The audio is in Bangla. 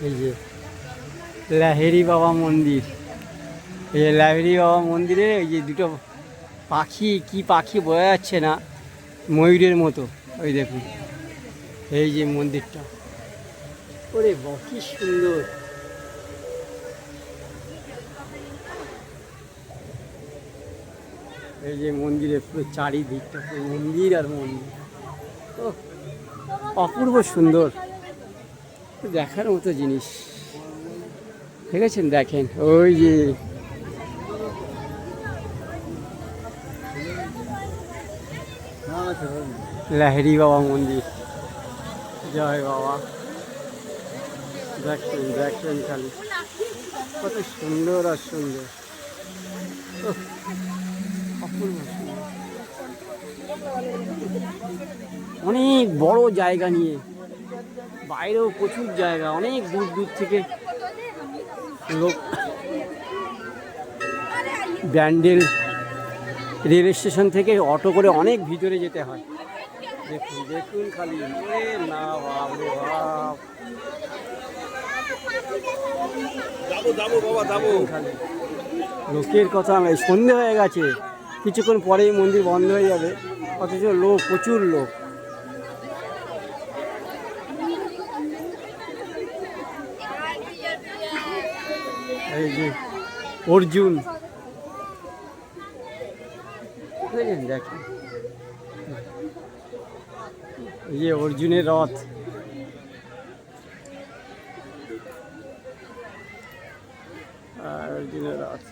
এই যে লাহেরি বাবা মন্দির, এই যে লাহেরি বাবা মন্দিরে এই যে দুটো পাখি, কি পাখি বোঝা যাচ্ছে না, ময়ূরের মতো। ওই দেখুন এই যে মন্দিরটা, ওরে কি সুন্দর। এই যে মন্দিরের পুরো চারিদিকটা পুরো মন্দির আর মন্দির, অপূর্ব সুন্দর, দেখার মতো জিনিস। ঠিক আছে, দেখেন ওই যে লাহেরি বাবা মন্দির, জয় বাবা। দেখেন দেখেন খালি কত সুন্দর আর সুন্দর, অপূর্ব সুন্দর। অনেক বড় জায়গা নিয়ে, বাইরেও প্রচুর জায়গা, অনেক দূর দূর থেকে লোক ব্যান্ডেল রেল স্টেশন থেকে অটো করে অনেক ভিতরে যেতে হয়। দেখুন দেখুন খালি, না বাপ রে বাপ, খালি লোকের কথা নয়। সন্ধে হয়ে গেছে, কিছুক্ষণ পরেই মন্দির বন্ধ হয়ে যাবে, অথচ লোক, প্রচুর লোক। এই যে অর্জুন, দেখেন এই যে অর্জুনের রথ, অর্জুনের রথ।